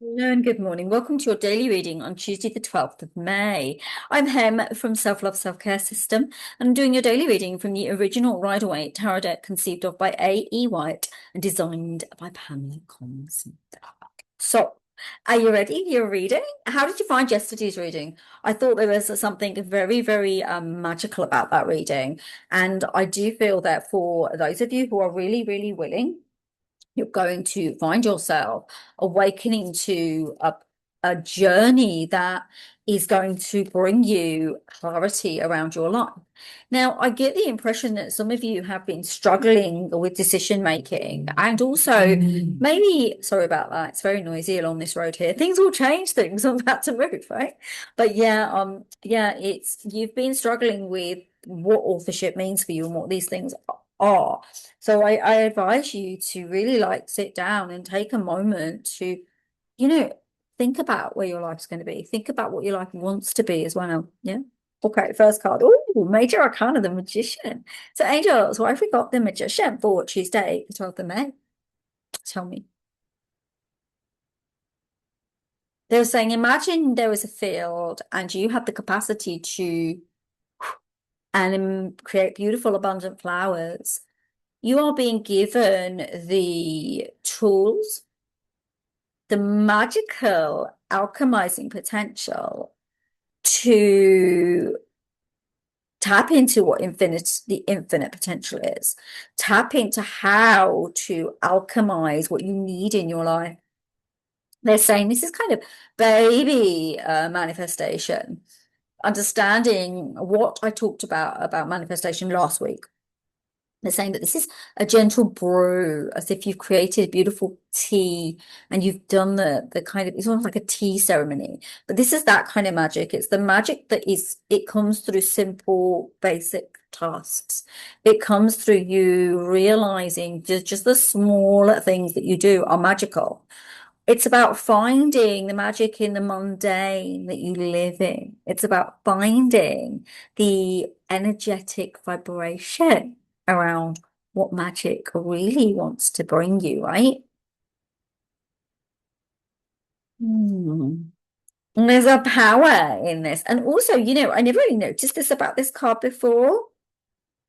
Hello and good morning. Welcome to your daily reading on Tuesday, the 12th of May. I'm Hem from Self Love Self Care System, and I'm doing your daily reading from the original Rider-Waite tarot deck conceived of by A.E. Waite and designed by Pamela Coleman. So, are you ready? Your reading? How did you find yesterday's reading? I thought there was something very, very magical about that reading, and I do feel that for those of you who are really, really willing, you're going to find yourself awakening to a journey that is going to bring you clarity around your life. Now, I get the impression that some of you have been struggling with decision making and also maybe, sorry about that, it's very noisy along this road here. Things will change things. I'm about to move, right? But yeah, it's you've been struggling with what authorship means for you and what these things are. So I advise you to really like sit down and take a moment to, you know, think about where your life's going to be. Think about what your life wants to be as well. Yeah. Okay, first card. Oh, Major Arcana, the Magician. So, angels, what have we got the Magician for Tuesday, the 12th of May? Tell me. They were saying, imagine there was a field and you had the capacity to create beautiful, abundant flowers. You are being given the tools, the magical alchemizing potential to tap into what the infinite potential is. Tap into how to alchemize what you need in your life. They're saying this is kind of baby manifestation, understanding what I talked about manifestation last week. They're saying that this is a gentle brew, as if you've created beautiful tea and you've done the kind of, it's almost like a tea ceremony. But this is that kind of magic. It's the magic that it comes through simple, basic tasks. It comes through you realizing just the smaller things that you do are magical. It's about finding the magic in the mundane that you live in. It's about finding the energetic vibration around what magic really wants to bring you, right? Hmm. And there's a power in this. And also, I never really noticed this about this card before,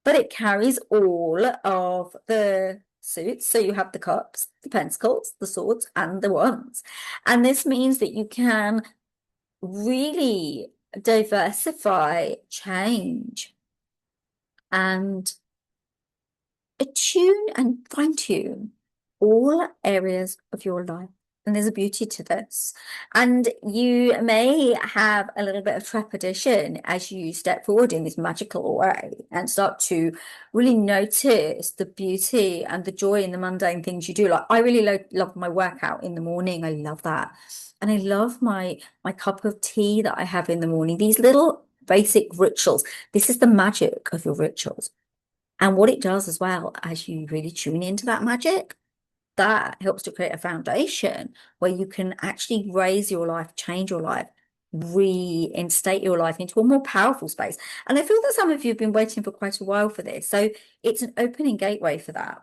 but it carries all of the suits. So you have the cups, the pentacles, the swords, and the wands. And this means that you can really diversify, change, and attune and fine tune all areas of your life. And there's a beauty to this. And you may have a little bit of trepidation as you step forward in this magical way and start to really notice the beauty and the joy in the mundane things you do. Like I really love my workout in the morning. I love that. And I love my cup of tea that I have in the morning. These little basic rituals. This is the magic of your rituals. And what it does as well, as you really tune into that magic, that helps to create a foundation where you can actually raise your life, change your life, reinstate your life into a more powerful space. And I feel that some of you have been waiting for quite a while for this. So it's an opening gateway for that.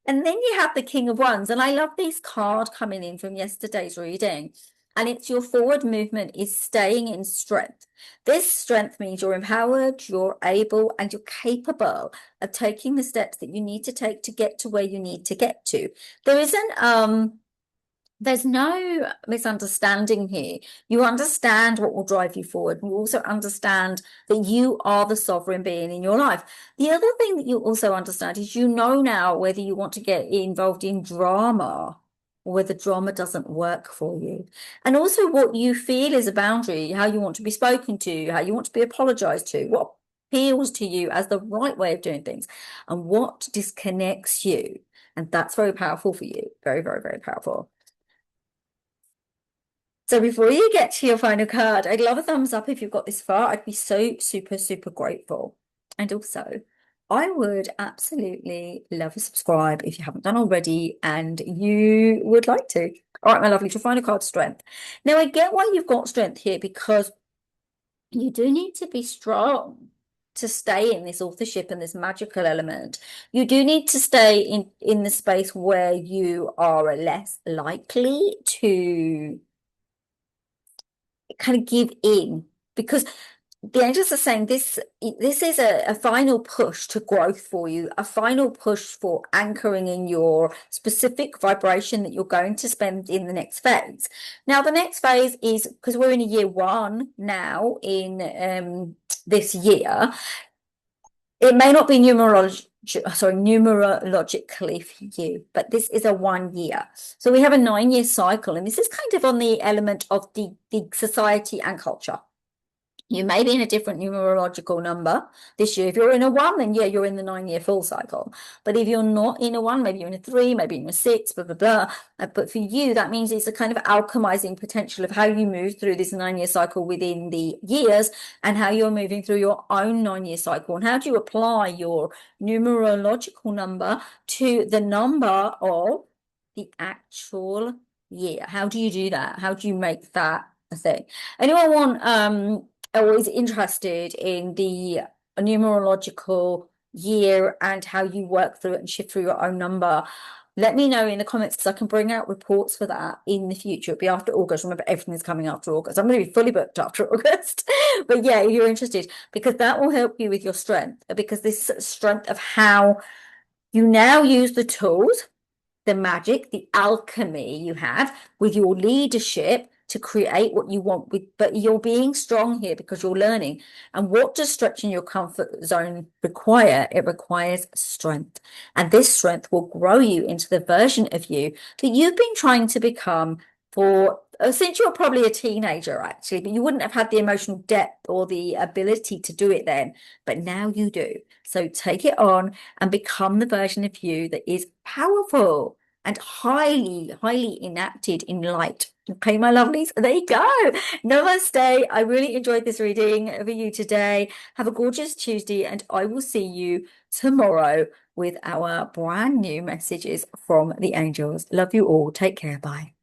And then you have the King of Wands. And I love this card coming in from yesterday's reading. And it's your forward movement is staying in strength. This strength means you're empowered, you're able, and you're capable of taking the steps that you need to take to get to where you need to get to. There isn't there's no misunderstanding here. You understand what will drive you forward. You also understand that you are the sovereign being in your life. The other thing that you also understand is you know now whether you want to get involved in drama or whether drama doesn't work for you. And also what you feel is a boundary, how you want to be spoken to, how you want to be apologized to, what feels to you as the right way of doing things, and what disconnects you. And that's very powerful for you. Very, very, very powerful. So before you get to your final card, I'd love a thumbs up if you've got this far. I'd be so super, super grateful. And also, I would absolutely love a subscribe if you haven't done already and you would like to. All right, my lovely, to final card, strength. Now, I get why you've got strength here because you do need to be strong. to stay in this authorship and this magical element, you do need to stay in the space where you are less likely to kind of give in, because the angels are saying this is a final push to growth for you, a final push for anchoring in your specific vibration that you're going to spend in the next phase. Now, the next phase is, because we're in a year one now in this year, it may not be numerologically for you, but this is a 1 year. So we have a 9-year cycle, and this is kind of on the element of the society and culture. You may be in a different numerological number this year. If you're in a 1, then yeah, you're in the 9-year full cycle. But if you're not in a 1, maybe you're in a 3, maybe you're in a 6, blah, blah, blah. But for you, that means it's a kind of alchemizing potential of how you move through this 9-year cycle within the years, and how you're moving through your own 9-year cycle. And how do you apply your numerological number to the number of the actual year? How do you do that? How do you make that a thing? Anyone want always interested in the numerological year and how you work through it and shift through your own number, let me know in the comments, because I can bring out reports for that in the future. It'll be after August. Remember, everything is coming after August. I'm going to be fully booked after August. But yeah, if you're interested, because that will help you with your strength, because this strength of how you now use the tools, the magic, the alchemy you have with your leadership to create what you want with, but you're being strong here because you're learning. And what does stretching your comfort zone require? It requires strength. And this strength will grow you into the version of you that you've been trying to become for since you're probably a teenager, actually, but you wouldn't have had the emotional depth or the ability to do it then, but now you do. So take it on and become the version of you that is powerful and highly, highly enacted in light. Okay, my lovelies, there you go. Namaste. I really enjoyed this reading for you today. Have a gorgeous Tuesday, and I will see you tomorrow with our brand new messages from the angels. Love you all. Take care. Bye.